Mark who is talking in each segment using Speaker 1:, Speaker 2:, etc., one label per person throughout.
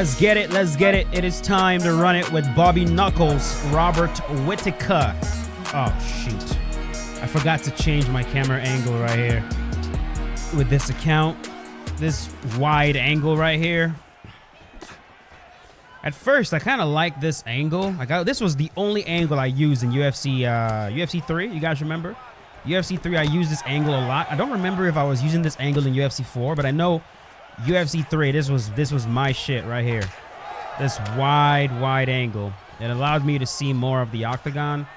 Speaker 1: Let's get it. Let's get it. It is time to run it with Bobby Knuckles, Robert Whittaker. Oh, shoot. I forgot to change my camera angle right here. With this account, this wide angle right here. At first, I kind of like this angle. This was the only angle I used in UFC 3. You guys remember? UFC 3, I used this angle a lot. I don't remember if I was using this angle in UFC 4, but I know UFC 3, this was my shit right here. This wide angle. It allowed me to see more of the octagon.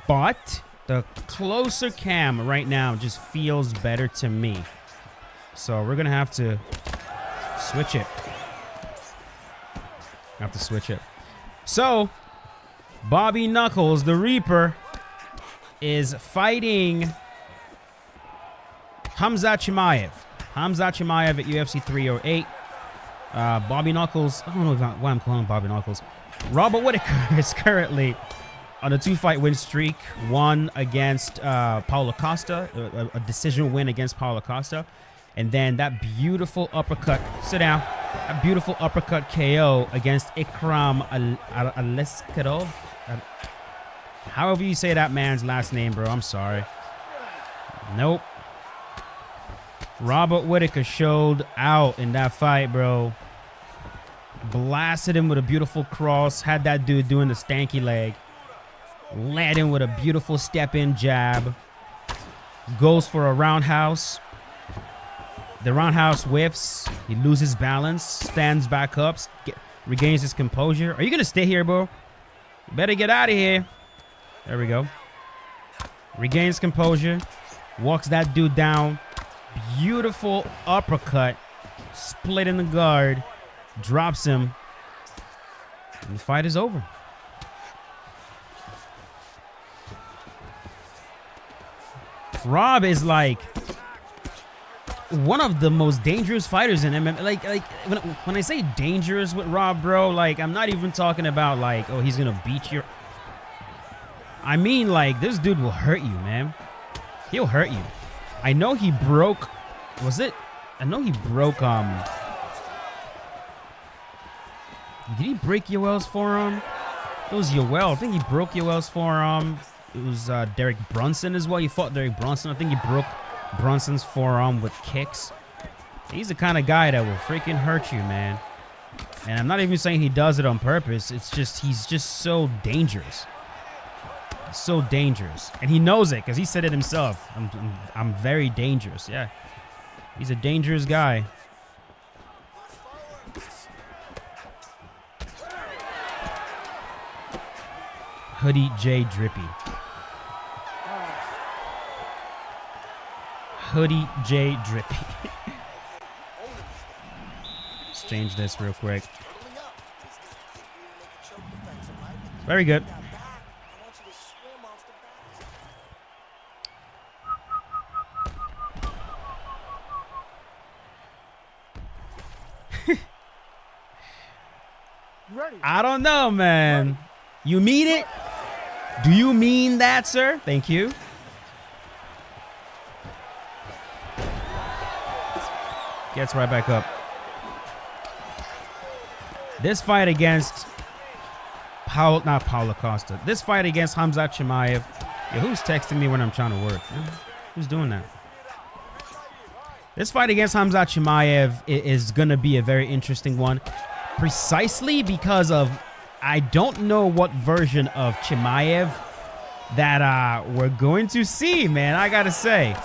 Speaker 1: But the closer cam right now just feels better to me. So we're going to have to switch it. So, Bobby Knuckles, the Reaper, is fighting Khamzat Chimaev. Khamzat Chimaev at UFC 308. Bobby Knuckles, I don't know why I'm calling him Bobby Knuckles. Robert Whittaker is currently on a 2-fight win streak. One against Paulo Costa, a decision win against Paulo Costa. And then that beautiful uppercut, sit down, that beautiful uppercut KO against Ikram Aliskerov. However you say that man's last name, bro, I'm sorry. Nope. Robert Whittaker showed out in that fight, bro. Blasted him with a beautiful cross. Had that dude doing the stanky leg. Led him with a beautiful step-in jab. Goes for a roundhouse. The roundhouse whiffs. He loses balance. Stands back up. Regains his composure. Are you going to stay here, bro? You better get out of here. There we go. Regains composure. Walks that dude down. Beautiful uppercut. Split in the guard. Drops him. And the fight is over. Rob is like one of the most dangerous fighters in MMA. Like when I say dangerous with Rob, bro, like I'm not even talking about like, oh, he's gonna beat you. I mean, like, this dude will hurt you, man. He'll hurt you. I know he broke. I know he broke. Did he break Yoel's forearm? It was Yoel. I think he broke Yoel's forearm. It was Derek Brunson as well. He fought Derek Brunson. I think he broke Brunson's forearm with kicks. He's the kind of guy that will freaking hurt you, man. And I'm not even saying he does it on purpose. It's just, he's just so dangerous. So dangerous. And he knows it because he said it himself. I'm very dangerous. Yeah. He's a dangerous guy. Hoodie J Drippy. Hoodie J Drippy. Let's change this real quick. Very good. I don't know, man. You mean it? Do you mean that, sir? Thank you. Gets right back up. This fight against not Paulo Costa. This fight against Khamzat Chimaev. Yeah, who's texting me when I'm trying to work? Who's doing that? This fight against Khamzat Chimaev is going to be a very interesting one. Precisely because of, I don't know what version of Chimaev that we're going to see, man. I gotta say,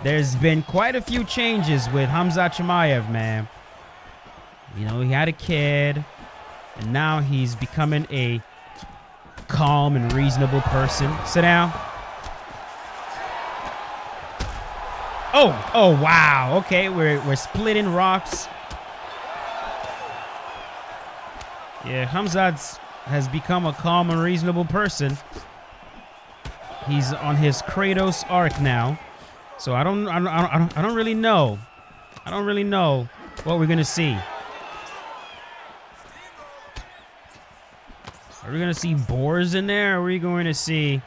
Speaker 1: there's been quite a few changes with Khamzat Chimaev, man. You know, he had a kid, and now he's becoming a calm and reasonable person. Sit down. Oh, wow. Okay, we're splitting rocks. Yeah, Khamzat has become a calm and reasonable person. He's on his Kratos arc now, so I don't really know. I don't really know what we're gonna see. Are we gonna see boars in there, or are we going to see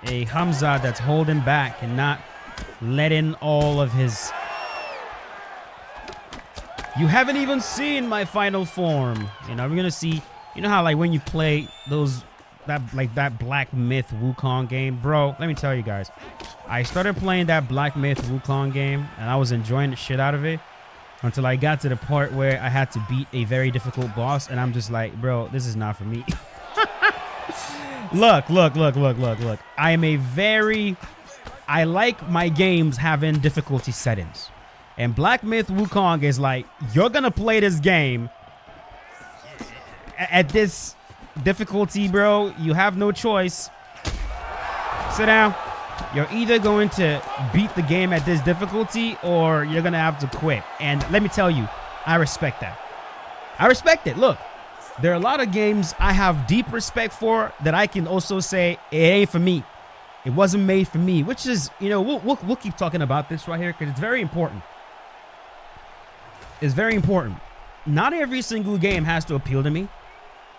Speaker 1: a Khamzat that's holding back and not letting all of his You haven't even seen my final form. You know, we're gonna see. You know how like when you play that Black Myth Wukong game, bro. Let me tell you guys, I started playing that Black Myth Wukong game, and I was enjoying the shit out of it until I got to the part where I had to beat a very difficult boss, and I'm just like, bro, this is not for me. Look. I like my games having difficulty settings. And Black Myth Wukong is like, you're going to play this game at this difficulty, bro. You have no choice. Sit down. You're either going to beat the game at this difficulty or you're going to have to quit. And let me tell you, I respect that. I respect it. Look, there are a lot of games I have deep respect for that I can also say it ain't for me. It wasn't made for me, which is, you know, we'll keep talking about this right here because it's very important. It's very important. Not every single game has to appeal to me.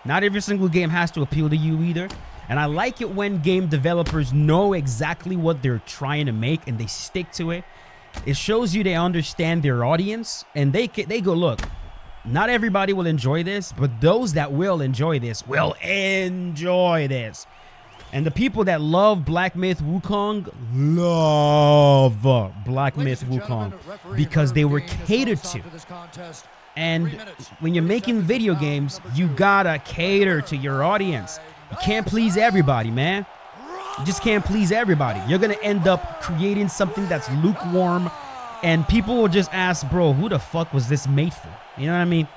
Speaker 1: Not every single game has to appeal to you either. And I like it when game developers know exactly what they're trying to make and they stick to it. It shows you they understand their audience and they go, look, not everybody will enjoy this, but those that will enjoy this will enjoy this. And the people that love Black Myth Wukong love Black Myth Wukong because they were catered to. And when you're making video games, you gotta cater to your audience. You can't please everybody, man. You just can't please everybody. You're gonna end up creating something that's lukewarm, and people will just ask, bro, who the fuck was this made for? You know what I mean?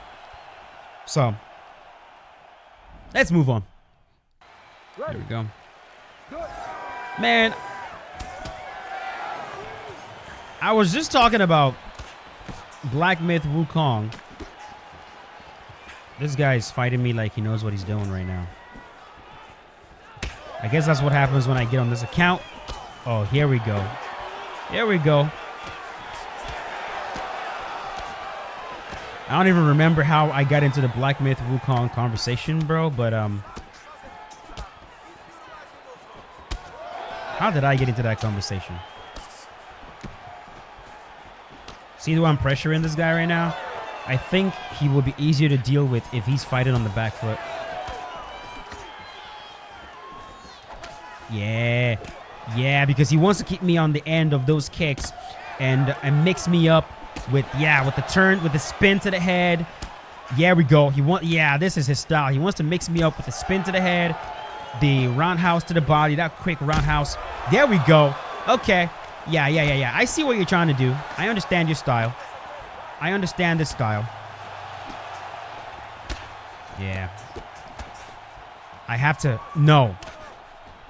Speaker 1: So, let's move on. There we go. Man, I was just talking about Black Myth Wukong. This guy's fighting me like he knows what he's doing right now. I guess that's what happens when I get on this account. Oh, here we go. Here we go. I don't even remember how I got into the Black Myth Wukong conversation, bro, but how did I get into that conversation? See the way I'm pressuring this guy right now? I think he will be easier to deal with if he's fighting on the back foot. Yeah. Yeah, because he wants to keep me on the end of those kicks and mix me up with the turn, with the spin to the head. Yeah, we go. This is his style. He wants to mix me up with the spin to the head, the roundhouse to the body, that quick roundhouse. There we go. Okay. Yeah. I see what you're trying to do. I understand your style. I understand this style. Yeah. I have to... No.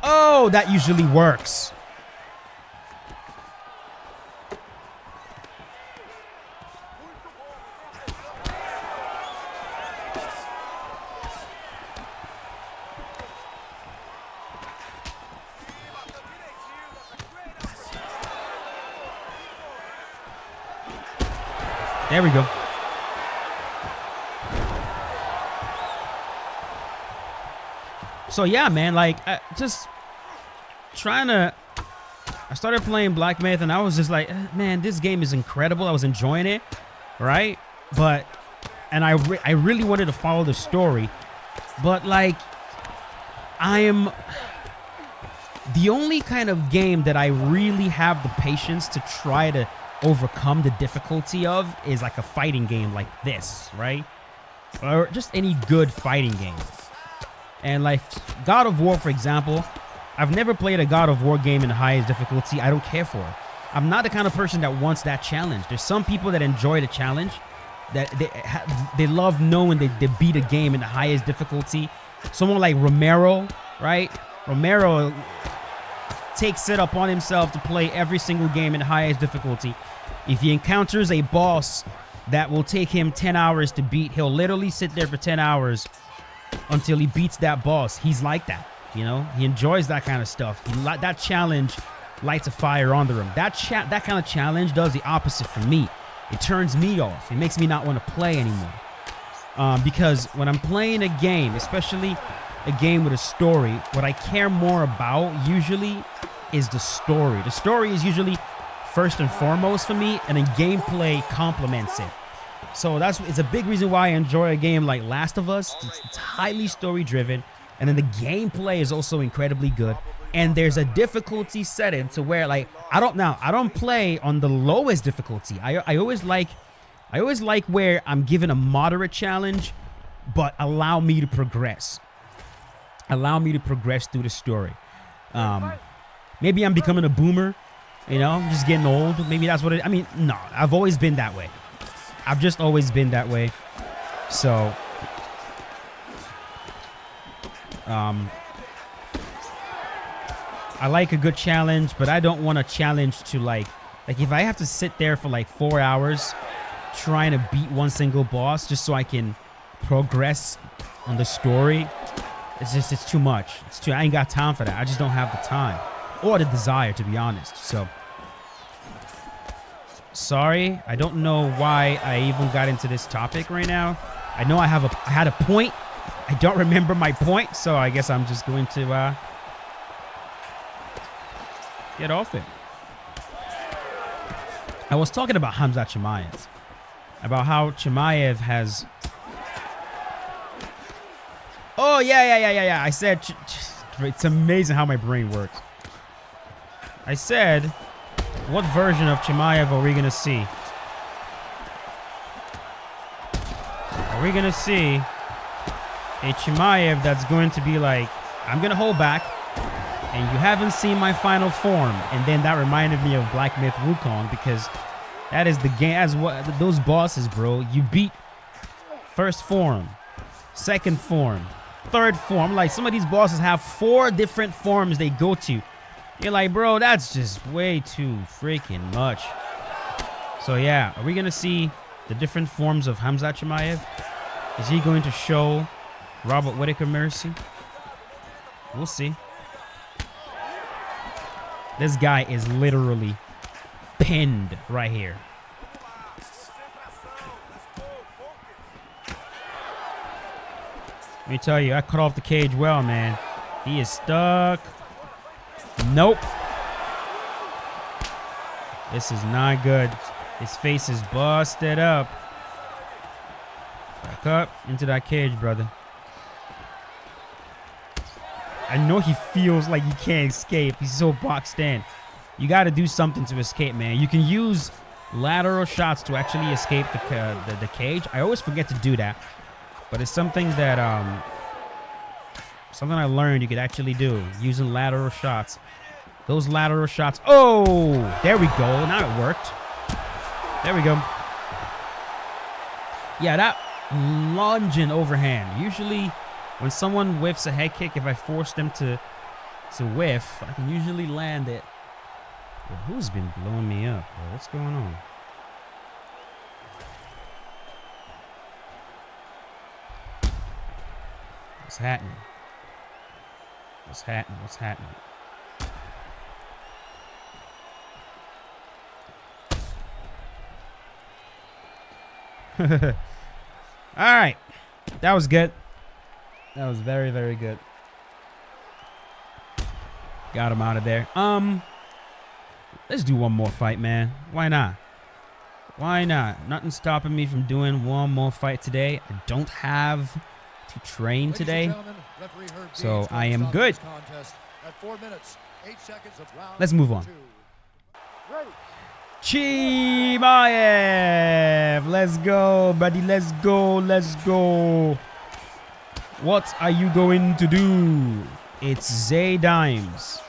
Speaker 1: Oh, that usually works. There we go. So yeah, man, like just trying to... I started playing Black Myth and I was just like, man, this game is incredible. I was enjoying it, right? But, and I really wanted to follow the story, but like, I am... The only kind of game that I really have the patience to try to overcome the difficulty of is like a fighting game like this, right? Or just any good fighting game. And like God of War, for example, I've never played a God of War game in the highest difficulty. I don't care for it. I'm not the kind of person that wants that challenge. There's some people that enjoy the challenge, that they love knowing they beat a game in the highest difficulty. Someone like Romero, right? Romero takes it upon himself to play every single game in the highest difficulty. If he encounters a boss that will take him 10 hours to beat, he'll literally sit there for 10 hours until he beats that boss. He's like that, you know? He enjoys that kind of stuff. That challenge lights a fire under him. That kind of challenge does the opposite for me. It turns me off. It makes me not want to play anymore. Because when I'm playing a game, especially a game with a story, what I care more about usually is the story. The story is usually first and foremost for me, and then gameplay complements it. So it's a big reason why I enjoy a game like Last of Us. It's highly story driven, and then the gameplay is also incredibly good. And there's a difficulty setting to where like I don't play on the lowest difficulty. I always like where I'm given a moderate challenge, but allow me to progress. Allow me to progress through the story. Maybe I'm becoming a boomer, you know, I'm just getting old. Maybe that's what I mean, no, I've always been that way. I've just always been that way. So, I like a good challenge, but I don't want a challenge to like if I have to sit there for like 4 hours trying to beat one single boss just so I can progress on the story, it's too much. I ain't got time for that. I just don't have the time or the desire, to be honest. So, sorry, I don't know why I even got into this topic right now. I know I had a point. I don't remember my point, so I guess I'm just going to get off it. I was talking about Khamzat Chimaev, about how Chimaev has. Oh yeah. I said it's amazing how my brain works. I said, what version of Chimaev are we gonna see? Are we gonna see a Chimaev that's going to be like, I'm gonna hold back, and you haven't seen my final form? And then that reminded me of Black Myth Wukong, because that is the game. As what those bosses, bro. You beat first form, second form, third form. Like, some of these bosses have 4 different forms they go to. You're like, bro, that's just way too freaking much. So yeah, are we gonna see the different forms of Khamzat Chimaev? Is he going to show Robert Whittaker mercy? We'll see. This guy is literally pinned right here. Let me tell you, I cut off the cage well, man. He is stuck. Nope. This is not good. His face is busted up. Back up into that cage, brother. I know he feels like he can't escape. He's so boxed in. You got to do something to escape, man. You can use lateral shots to actually escape the cage. I always forget to do that, but it's something that something I learned you could actually do using lateral shots. Those lateral shots. Oh, there we go. Now it worked. There we go. Yeah, that lunging overhand. Usually, when someone whiffs a head kick, if I force them to whiff, I can usually land it. Well, who's been blowing me up, bro? What's going on? What's happening? What's happening? What's happening? All right. That was good. That was very, very good. Got him out of there. Let's do one more fight, man. Why not? Why not? Nothing stopping me from doing one more fight today. I don't have to train today, so I am good. Let's move on. Chimaev, let's go, buddy. Let's go. Let's go. What are you going to do? It's Zay Dimes.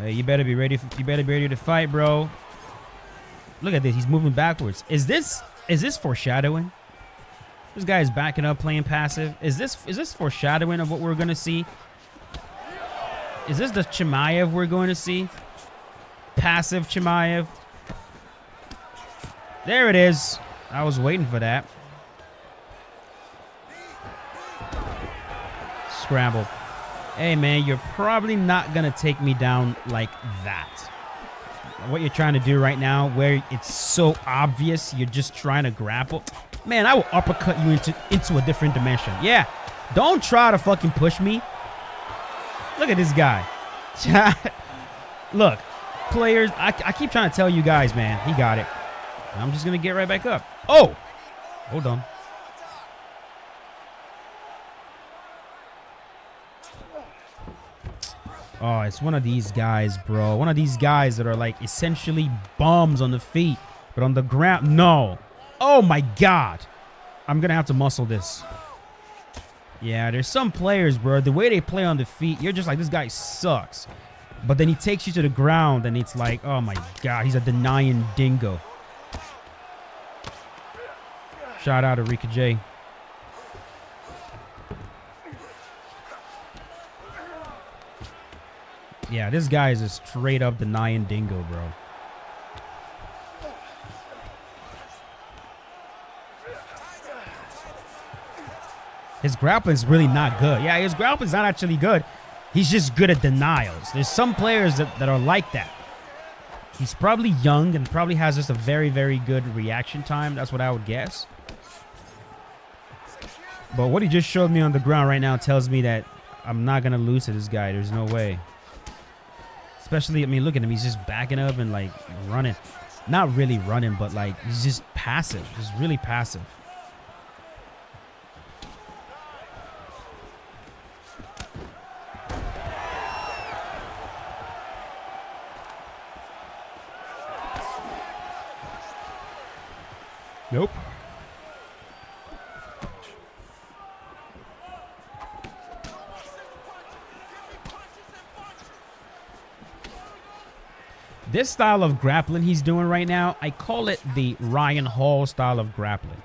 Speaker 1: You better be ready. You better be ready to fight, bro. Look at this. He's moving backwards. Is this foreshadowing? This guy is backing up, playing passive. Is this foreshadowing of what we're gonna see? Is this the Chimaev we're going to see? Passive Chimaev. There it is. I was waiting for that. Scramble. Hey, man, you're probably not going to take me down like that. What you're trying to do right now, where it's so obvious you're just trying to grapple. Man, I will uppercut you into a different dimension. Yeah, don't try to fucking push me. Look at this guy. Look, players, I keep trying to tell you guys, man. He got it. I'm just going to get right back up. Oh! Hold on. Oh, it's one of these guys, bro. One of these guys that are like essentially bums on the feet, but on the ground. No. Oh, my God. I'm going to have to muscle this. Yeah, there's some players, bro. The way they play on the feet, you're just like, this guy sucks. But then he takes you to the ground, and it's like, oh, my God. He's a denying dingo. Shout out to Rika J. Yeah, this guy is a straight up denying dingo, bro. His grappling's really not good. Yeah, his grappling's not actually good. He's just good at denials. There's some players that are like that. He's probably young and probably has just a very, very good reaction time. That's what I would guess. But what he just showed me on the ground right now tells me that I'm not going to lose to this guy. There's no way. Especially, I mean, look at him. He's just backing up and, like, running. Not really running, but, like, he's just passive. Just really passive. Nope. This style of grappling he's doing right now, I call it the Ryan Hall style of grappling,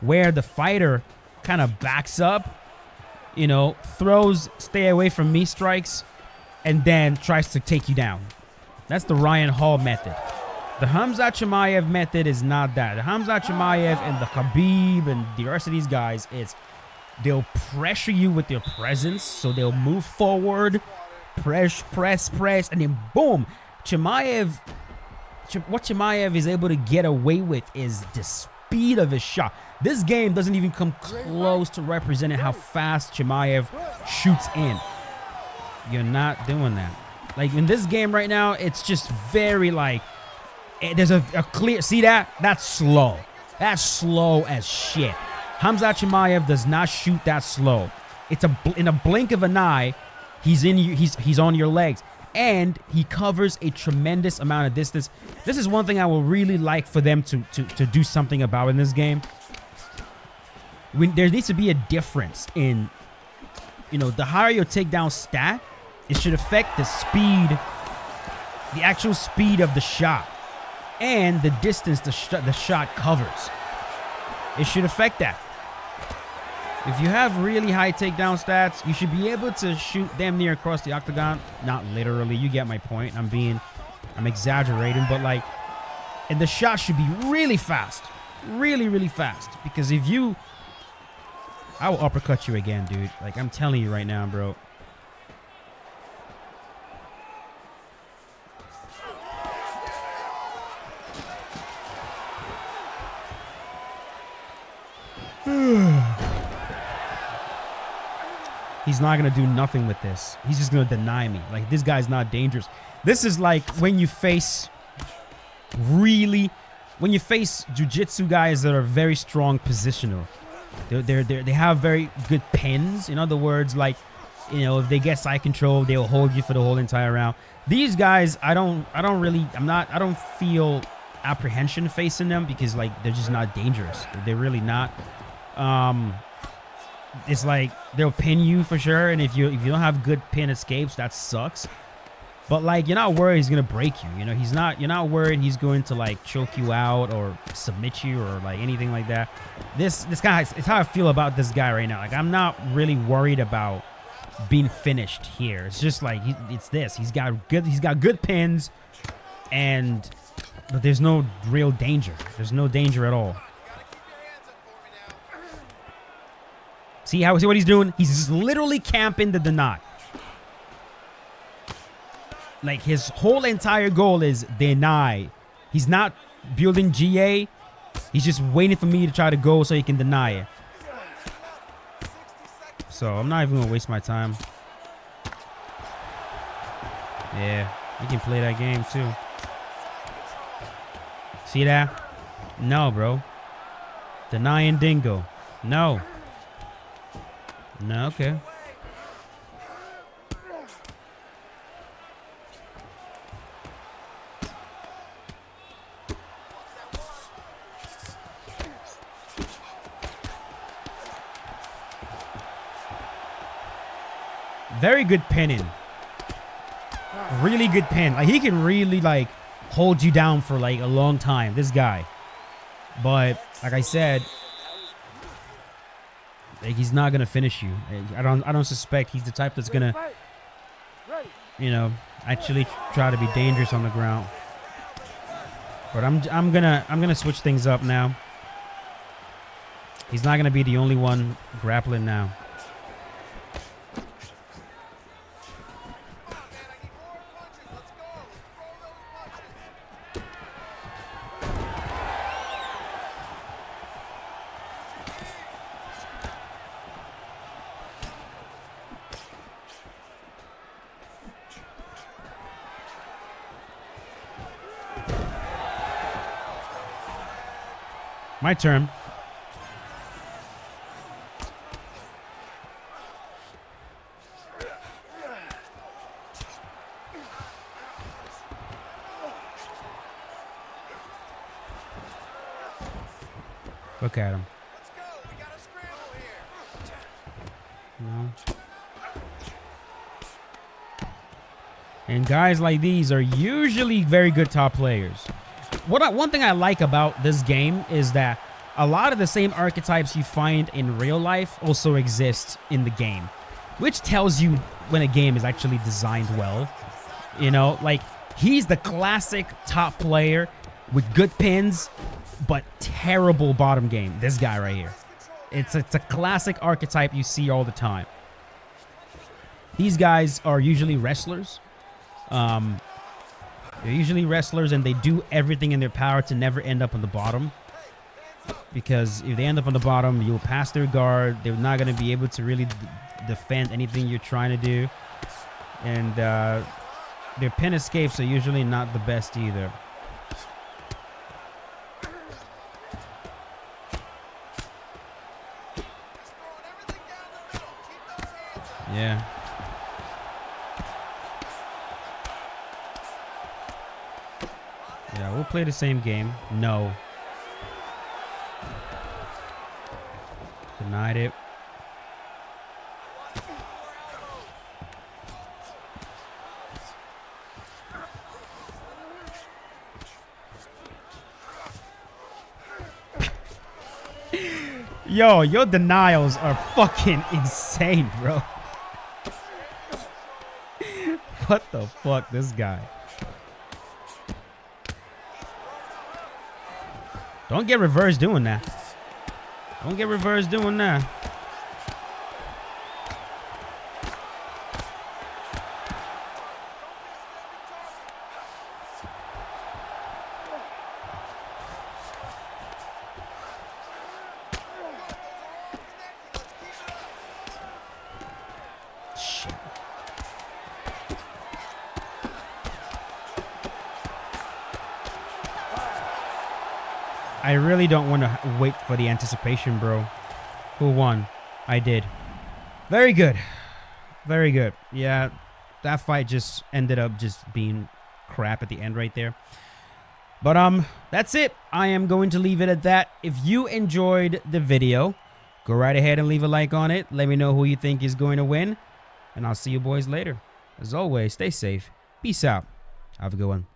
Speaker 1: where the fighter kind of backs up, you know, throws stay away from me strikes, and then tries to take you down. That's the Ryan Hall method. The Khamzat Chimaev method is not that. The Khamzat Chimaev and the Khabib and the rest of these guys, it's they'll pressure you with their presence, so they'll move forward, press, and then boom. What Chimaev is able to get away with is the speed of his shot. This game doesn't even come close to representing how fast Chimaev shoots in. You're not doing that. Like in this game right now, it's just very like, there's a clear, see that? That's slow. That's slow as shit. Khamzat Chimaev does not shoot that slow. It's in a blink of an eye, he's on your legs. And he covers a tremendous amount of distance. This is one thing I would really like for them to do something about in this game. There needs to be a difference in, you know, the higher your takedown stat, it should affect the speed, the actual speed of the shot, and the distance the shot covers. It should affect that. If you have really high takedown stats, you should be able to shoot damn near across the octagon. Not literally, you get my point. I'm exaggerating, but like, and the shot should be really fast. Really, really fast. Because if you, I will uppercut you again, dude. Like, I'm telling you right now, bro. He's not going to do nothing with this. He's just going to deny me. Like, this guy's not dangerous. This is like when you face jiu-jitsu guys that are very strong positional. They have very good pins. In other words, like, you know, if they get side control, they'll hold you for the whole entire round. These guys, I don't feel apprehension facing them because, like, they're just not dangerous. They're really not. It's like they'll pin you for sure, and if you don't have good pin escapes, that sucks. But like, you're not worried he's gonna break you. You know, you're not worried he's going to like choke you out or submit you or like anything like that. This guy, it's how I feel about this guy right now. Like, I'm not really worried about being finished here. It's just like he's got good pins, but there's no real danger. There's no danger at all. See what he's doing? He's just literally camping the deny. Like, his whole entire goal is deny. He's not building GA. He's just waiting for me to try to go so he can deny it. So I'm not even gonna waste my time. Yeah, he can play that game too. See that? No, bro. Denying Dingo. No. No, okay. Very good pinning. Really good pin. Like, he can really, like, hold you down for, like, a long time. This guy. But, like I said, like, he's not gonna finish you. I don't suspect he's the type that's gonna, you know, actually try to be dangerous on the ground. But I'm gonna switch things up now. He's not gonna be the only one grappling now. My turn. Look at him.
Speaker 2: Let's go. We got a scramble here.
Speaker 1: No. And guys like these are usually very good top players. One thing I like about this game is that a lot of the same archetypes you find in real life also exist in the game, which tells you when a game is actually designed well. You know, like, he's the classic top player with good pins, but terrible bottom game. This guy right here. It's a classic archetype you see all the time. These guys are usually wrestlers. They're usually wrestlers, and they do everything in their power to never end up on the bottom. Because if they end up on the bottom, you'll pass their guard. They're not going to be able to really defend anything you're trying to do. And their pin escapes are usually not the best either. Yeah. Yeah, we'll play the same game. No. Denied it. Yo, your denials are fucking insane, bro. What the fuck, this guy? Don't get reversed doing that. Don't get reversed doing that. Shit. I really don't want to wait for the anticipation, bro. Who won? I did. Very good. Very good. Yeah, that fight just ended up just being crap at the end right there. But that's it. I am going to leave it at that. If you enjoyed the video, go right ahead and leave a like on it. Let me know who you think is going to win. And I'll see you boys later. As always, stay safe. Peace out. Have a good one.